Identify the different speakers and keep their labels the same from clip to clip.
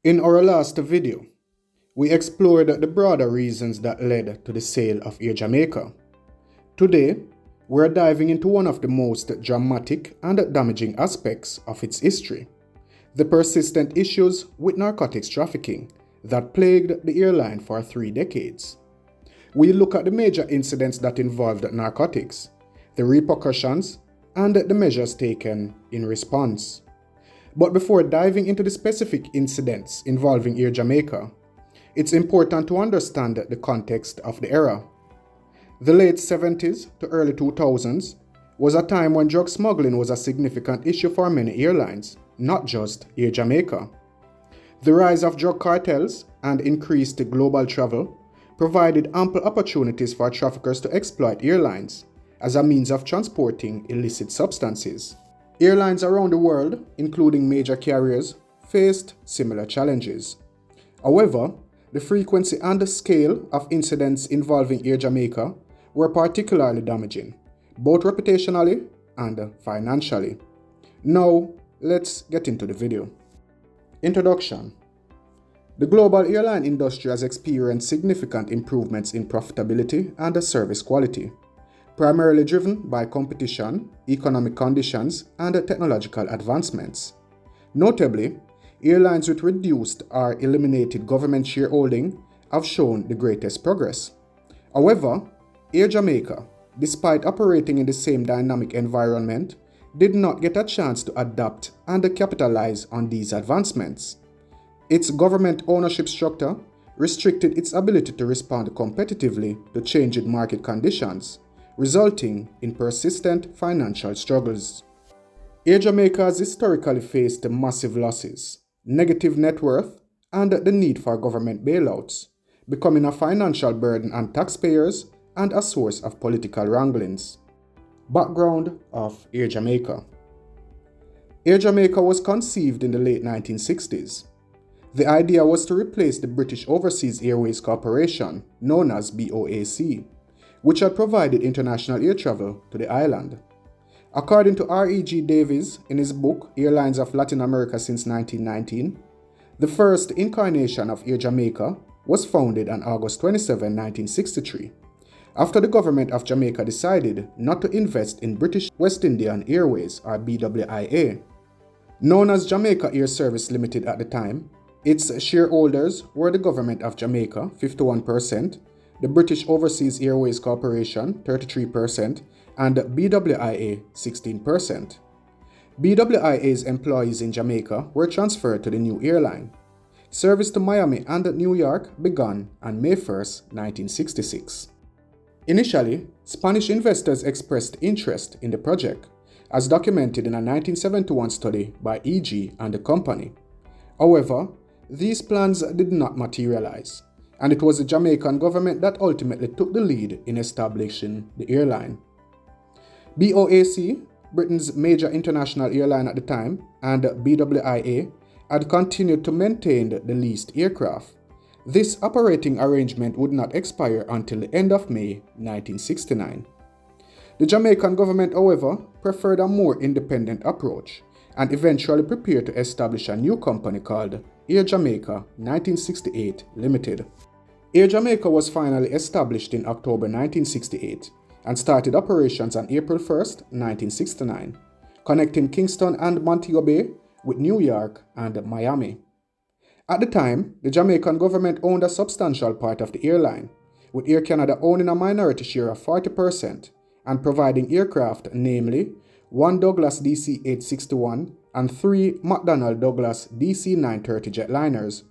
Speaker 1: In our last video, we explored the broader reasons that led to the sale of Air Jamaica. Today, we're diving into one of the most dramatic and damaging aspects of its history, the persistent issues with narcotics trafficking that plagued the airline for 3 decades. We look at the major incidents that involved narcotics, the repercussions, and the measures taken in response. But before diving into the specific incidents involving Air Jamaica, it's important to understand the context of the era. The late 70s to early 2000s was a time when drug smuggling was a significant issue for many airlines, not just Air Jamaica. The rise of drug cartels and increased global travel provided ample opportunities for traffickers to exploit airlines as a means of transporting illicit substances. Airlines around the world, including major carriers, faced similar challenges. However, the frequency and the scale of incidents involving Air Jamaica were particularly damaging, both reputationally and financially. Now, let's get into the video. Introduction. The global airline industry has experienced significant improvements in profitability and service quality, primarily driven by competition, economic conditions, and technological advancements. Notably, airlines with reduced or eliminated government shareholding have shown the greatest progress. However, Air Jamaica, despite operating in the same dynamic environment, did not get a chance to adapt and capitalize on these advancements. Its government ownership structure restricted its ability to respond competitively to changing market conditions, resulting in persistent financial struggles. Air Jamaica has historically faced massive losses, negative net worth, and the need for government bailouts, becoming a financial burden on taxpayers and a source of political wranglings. Background of Air Jamaica. Air Jamaica was conceived in the late 1960s. The idea was to replace the British Overseas Airways Corporation, known as BOAC, which had provided international air travel to the island. According to R.E.G. Davies in his book Airlines of Latin America since 1919, the first incarnation of Air Jamaica was founded on August 27, 1963, after the government of Jamaica decided not to invest in British West Indian Airways or BWIA. Known as Jamaica Air Service Limited at the time, its shareholders were the government of Jamaica, 51%, the British Overseas Airways Corporation, 33%, and BWIA, 16%. BWIA's employees in Jamaica were transferred to the new airline. Service to Miami and New York began on May 1, 1966. Initially, Spanish investors expressed interest in the project, as documented in a 1971 study by E.G. and the company. However, these plans did not materialize, and it was the Jamaican government that ultimately took the lead in establishing the airline. BOAC, Britain's major international airline at the time, and BWIA had continued to maintain the leased aircraft. This operating arrangement would not expire until the end of May 1969. The Jamaican government, however, preferred a more independent approach and eventually prepared to establish a new company called Air Jamaica 1968 Limited. Air Jamaica was finally established in October 1968 and started operations on April 1, 1969, connecting Kingston and Montego Bay with New York and Miami. At the time, the Jamaican government owned a substantial part of the airline, with Air Canada owning a minority share of 40% and providing aircraft, namely 1 Douglas DC-861 and 3 McDonnell Douglas DC-930 jetliners.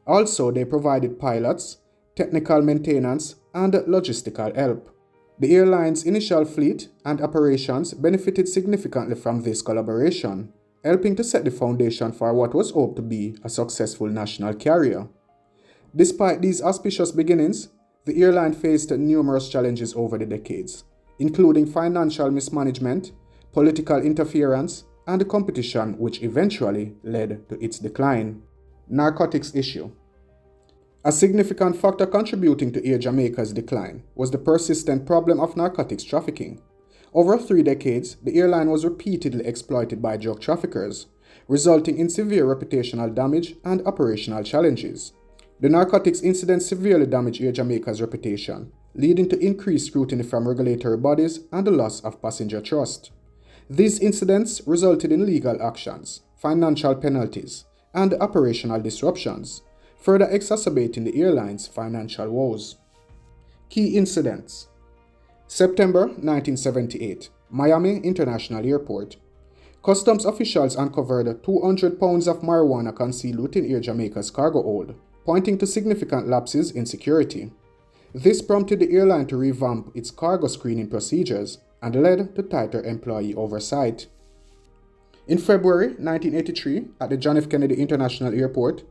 Speaker 1: Also, they provided pilots, technical maintenance, and logistical help. The airline's initial fleet and operations benefited significantly from this collaboration, helping to set the foundation for what was hoped to be a successful national carrier. Despite these auspicious beginnings, the airline faced numerous challenges over the decades, including financial mismanagement, political interference, and competition, which eventually led to its decline. Narcotics issue. A significant factor contributing to Air Jamaica's decline was the persistent problem of narcotics trafficking. Over 3 decades, the airline was repeatedly exploited by drug traffickers, resulting in severe reputational damage and operational challenges. The narcotics incident severely damaged Air Jamaica's reputation, leading to increased scrutiny from regulatory bodies and the loss of passenger trust. These incidents resulted in legal actions, financial penalties, and operational disruptions, further exacerbating the airline's financial woes. Key incidents: September 1978, Miami International Airport. Customs officials uncovered 200 pounds of marijuana concealed within Air Jamaica's cargo hold, pointing to significant lapses in security. This prompted the airline to revamp its cargo screening procedures and led to tighter employee oversight. In February 1983, at the John F. Kennedy International Airport,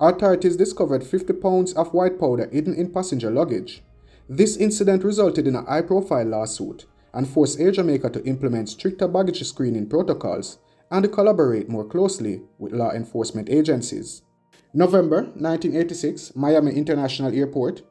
Speaker 1: authorities discovered 50 pounds of white powder hidden in passenger luggage. This incident resulted in a high-profile lawsuit and forced Air Jamaica to implement stricter baggage screening protocols and collaborate more closely with law enforcement agencies. November 1986, Miami International Airport.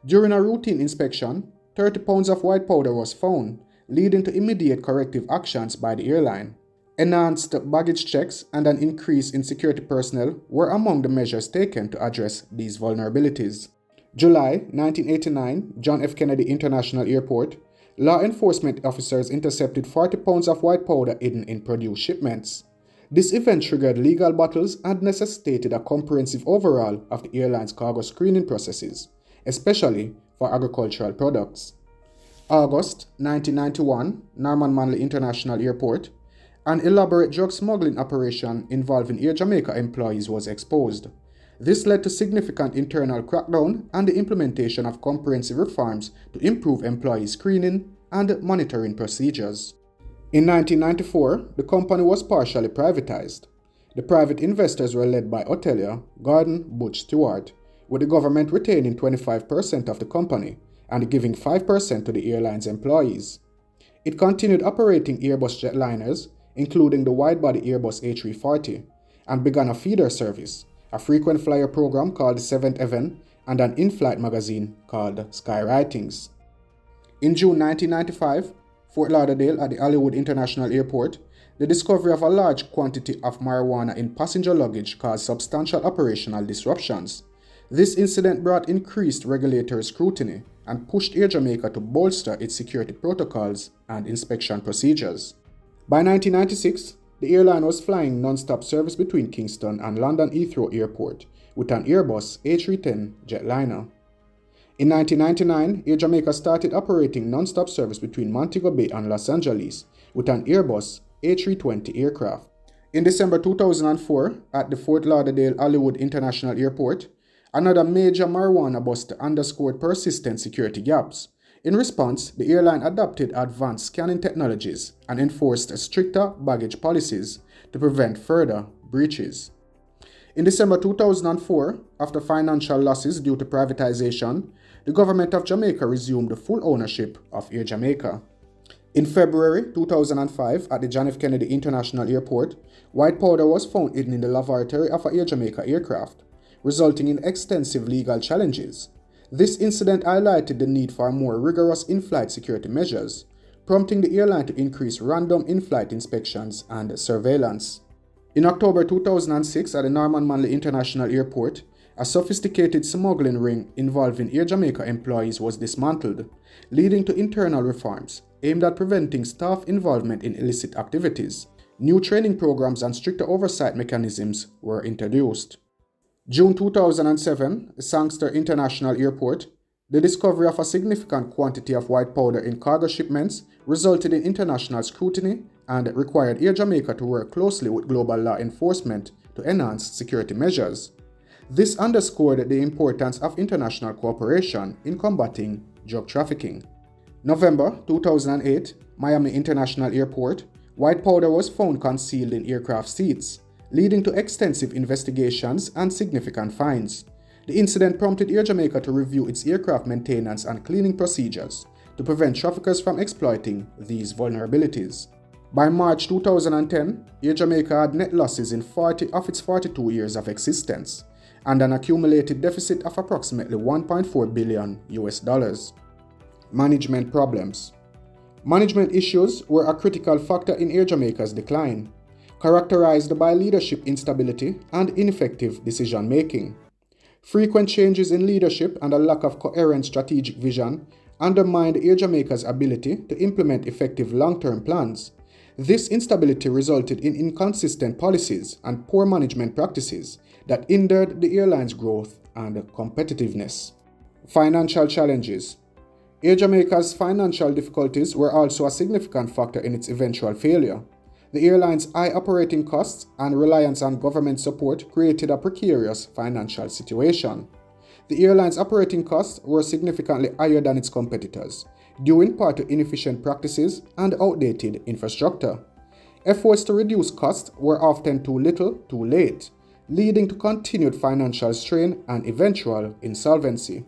Speaker 1: During a routine inspection, 30 pounds of white powder was found, leading to immediate corrective actions by the airline. Enhanced baggage checks and an increase in security personnel were among the measures taken to address these vulnerabilities. July 1989, John F. Kennedy International Airport. Law enforcement officers intercepted 40 pounds of white powder hidden in produce shipments. This event triggered legal battles and necessitated a comprehensive overhaul of the airline's cargo screening processes, especially for agricultural products. August 1991, Norman Manley International Airport. An elaborate drug smuggling operation involving Air Jamaica employees was exposed. This led to significant internal crackdown and the implementation of comprehensive reforms to improve employee screening and monitoring procedures. In 1994, the company was partially privatized. The private investors were led by Otelia, Gordon, Butch Stewart, with the government retaining 25% of the company and giving 5% to the airline's employees. It continued operating Airbus jetliners, including the wide-body Airbus A340, and began a feeder service, a frequent flyer program called The Seventh Heaven, and an in-flight magazine called Skywritings. In June 1995, Fort Lauderdale at the Hollywood International Airport, the discovery of a large quantity of marijuana in passenger luggage caused substantial operational disruptions. This incident brought increased regulatory scrutiny and pushed Air Jamaica to bolster its security protocols and inspection procedures. By 1996, the airline was flying non-stop service between Kingston and London Heathrow Airport with an Airbus A310 jetliner. In 1999, Air Jamaica started operating non-stop service between Montego Bay and Los Angeles with an Airbus A320 aircraft. In December 2004, at the Fort Lauderdale Hollywood International Airport, another major marijuana bust underscored persistent security gaps. In response, the airline adopted advanced scanning technologies and enforced stricter baggage policies to prevent further breaches. In December 2004, after financial losses due to privatization, the government of Jamaica resumed full ownership of Air Jamaica. In February 2005, at the John F. Kennedy International Airport, white powder was found hidden in the lavatory of an Air Jamaica aircraft, resulting in extensive legal challenges. This incident highlighted the need for more rigorous in-flight security measures, prompting the airline to increase random in-flight inspections and surveillance. In October 2006, at the Norman Manley International Airport, a sophisticated smuggling ring involving Air Jamaica employees was dismantled, leading to internal reforms aimed at preventing staff involvement in illicit activities. New training programs and stricter oversight mechanisms were introduced. June 2007, Sangster International Airport. The discovery of a significant quantity of white powder in cargo shipments resulted in international scrutiny and required Air Jamaica to work closely with global law enforcement to enhance security measures. This underscored the importance of international cooperation in combating drug trafficking. November 2008, Miami International Airport. White powder was found concealed in aircraft seats, leading to extensive investigations and significant fines. The incident prompted Air Jamaica to review its aircraft maintenance and cleaning procedures to prevent traffickers from exploiting these vulnerabilities. By March 2010, Air Jamaica had net losses in 40 of its 42 years of existence and an accumulated deficit of approximately $1.4 billion. Management problems. Management issues were a critical factor in Air Jamaica's decline. characterized by leadership instability and ineffective decision-making. Frequent changes in leadership and a lack of coherent strategic vision undermined Air Jamaica's ability to implement effective long-term plans. This instability resulted in inconsistent policies and poor management practices that hindered the airline's growth and competitiveness. Financial challenges. Air Jamaica's financial difficulties were also a significant factor in its eventual failure. The airline's high operating costs and reliance on government support created a precarious financial situation. The airline's operating costs were significantly higher than its competitors, due in part to inefficient practices and outdated infrastructure. Efforts to reduce costs were often too little, too late, leading to continued financial strain and eventual insolvency.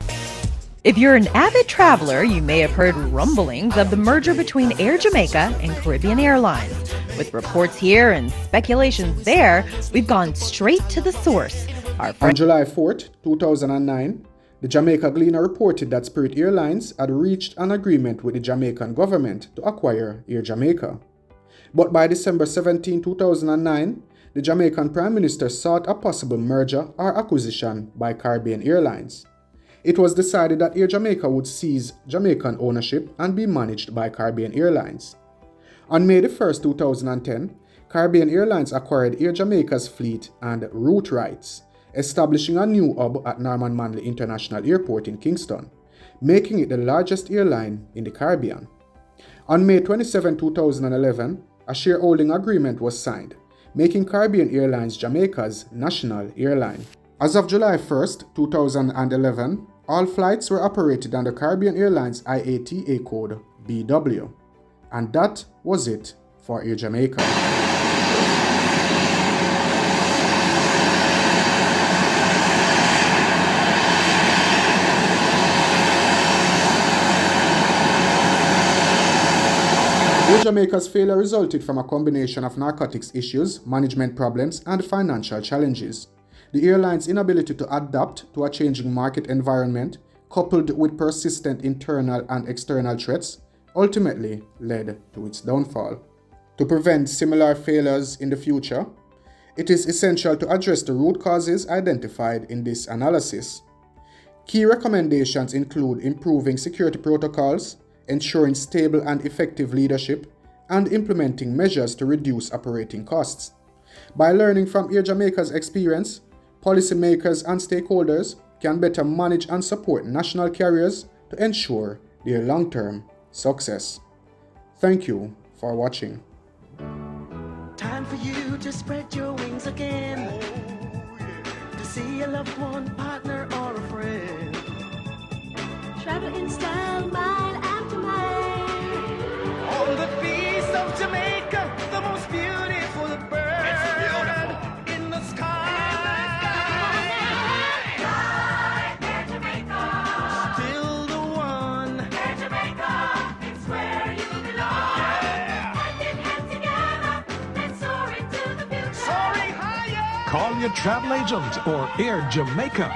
Speaker 2: If you're an avid traveler, you may have heard rumblings of the merger between Air Jamaica and Caribbean Airlines. With reports here and speculations there, we've gone straight to the source.
Speaker 1: On July 4, 2009, the Jamaica Gleaner reported that Spirit Airlines had reached an agreement with the Jamaican government to acquire Air Jamaica. But by December 17, 2009, the Jamaican Prime Minister sought a possible merger or acquisition by Caribbean Airlines. It was decided that Air Jamaica would seize Jamaican ownership and be managed by Caribbean Airlines. On May 1, 2010, Caribbean Airlines acquired Air Jamaica's fleet and route rights, establishing a new hub at Norman Manley International Airport in Kingston, making it the largest airline in the Caribbean. On May 27, 2011, a shareholding agreement was signed, making Caribbean Airlines Jamaica's national airline. As of July 1, 2011, all flights were operated under Caribbean Airlines IATA code BW. And that was it for Air Jamaica. Air Jamaica's failure resulted from a combination of narcotics issues, management problems, and financial challenges. The airline's inability to adapt to a changing market environment, coupled with persistent internal and external threats, ultimately led to its downfall. To prevent similar failures in the future, it is essential to address the root causes identified in this analysis. Key recommendations include improving security protocols, ensuring stable and effective leadership, and implementing measures to reduce operating costs. By learning from Air Jamaica's experience, policymakers and stakeholders can better manage and support national carriers to ensure their long-term success. Thank you for watching.
Speaker 3: Time for you to spread your wings again, to see a loved one, partner, or a friend. Travel in style, mile after mile. On the feast of Jamaica, the most beautiful bird in the sky. Fly, Air Jamaica. Still the one. Air Jamaica, it's where you belong. Yeah. Hand in hand together, let's soar into the future. Soaring higher.
Speaker 4: Call your travel agent or Air Jamaica.